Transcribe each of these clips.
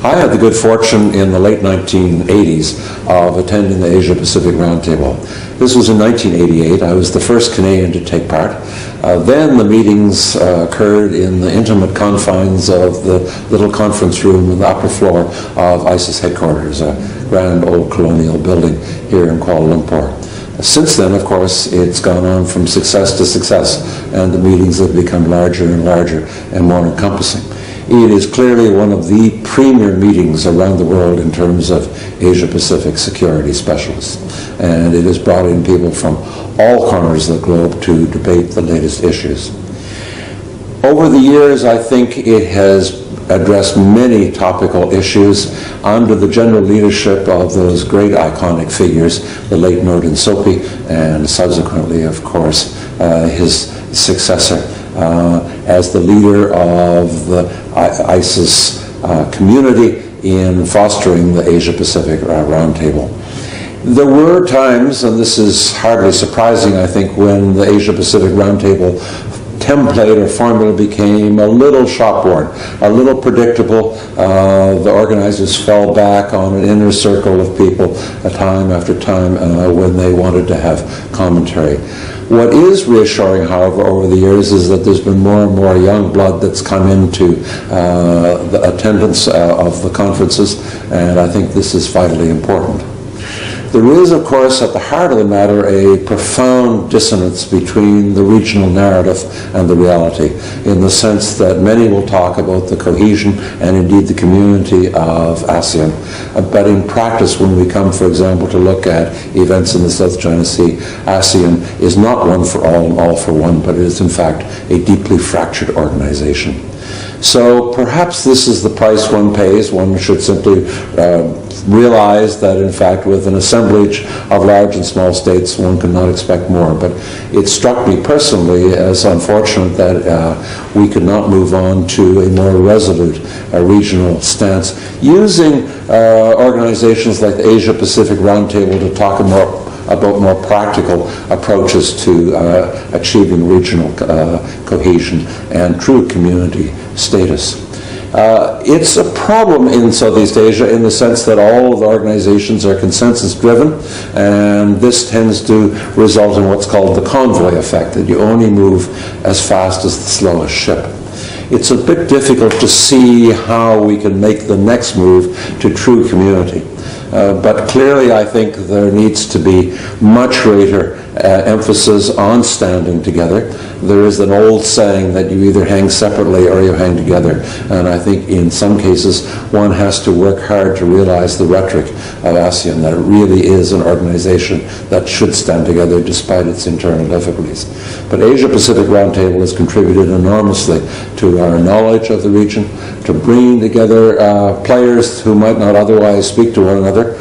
I had the good fortune in the late 1980s of attending the Asia-Pacific Roundtable. This was in 1988. I was the first Canadian to take part. Then the meetings occurred in the intimate confines of the little conference room on the upper floor of ISIS headquarters, a grand old colonial building here in Kuala Lumpur. Since then, of course, it's gone on from success to success, and the meetings have become larger and larger and more encompassing. It is clearly one of the premier meetings around the world in terms of Asia-Pacific security specialists. And it has brought in people from all corners of the globe to debate the latest issues. Over the years, I think it has addressed many topical issues under the general leadership of those great iconic figures, the late Nordin Sopi, and subsequently, of course, his successor as the leader of the ISIS community in fostering the Asia-Pacific Roundtable. There were times, and this is hardly surprising, I think, when the Asia-Pacific Roundtable template or formula became a little shopworn, a little predictable. The organizers fell back on an inner circle of people time after time when they wanted to have commentary. What is reassuring, however, over the years is that there's been more and more young blood that's come into the attendance of the conferences, and I think this is vitally important. There is, of course, at the heart of the matter, a profound dissonance between the regional narrative and the reality, in the sense that many will talk about the cohesion and indeed the community of ASEAN. But in practice, when we come, for example, to look at events in the South China Sea, ASEAN is not one for all and all for one, but it is in fact a deeply fractured organization. So perhaps this is the price one pays. One should simply realize that, in fact, with an assemblage of large and small states, one cannot expect more. But it struck me personally as unfortunate that we could not move on to a more resolute regional stance, using organizations like the Asia-Pacific Roundtable to talk about more practical approaches to achieving regional cohesion and true community status. It's a problem in Southeast Asia in the sense that all of the organizations are consensus-driven, and this tends to result in what's called the convoy effect, that you only move as fast as the slowest ship. It's a bit difficult to see how we can make the next move to true community. But clearly, I think there needs to be much greater emphasis on standing together. There is an old saying that you either hang separately or you hang together. And I think in some cases, one has to work hard to realize the rhetoric of ASEAN, that it really is an organization that should stand together despite its internal difficulties. But Asia-Pacific Roundtable has contributed enormously to our knowledge of the region, to bringing together players who might not otherwise speak to one another.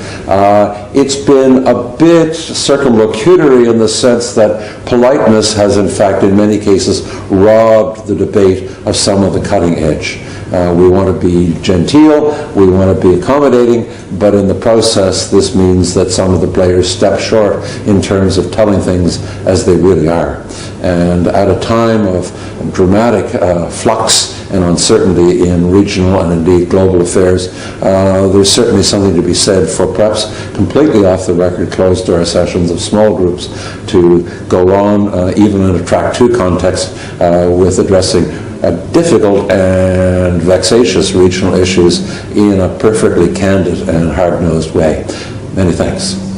It's been a bit circumlocutory in the sense that politeness has, in fact, in many cases, robbed the debate of some of the cutting edge. We want to be genteel, we want to be accommodating, but in the process, this means that some of the players step short in terms of telling things as they really are. And at a time of dramatic flux and uncertainty in regional and indeed global affairs, there's certainly something to be said for perhaps completely off the record closed-door sessions of small groups to go on, even in a Track 2 context, with addressing difficult and vexatious regional issues in a perfectly candid and hard-nosed way. Many thanks.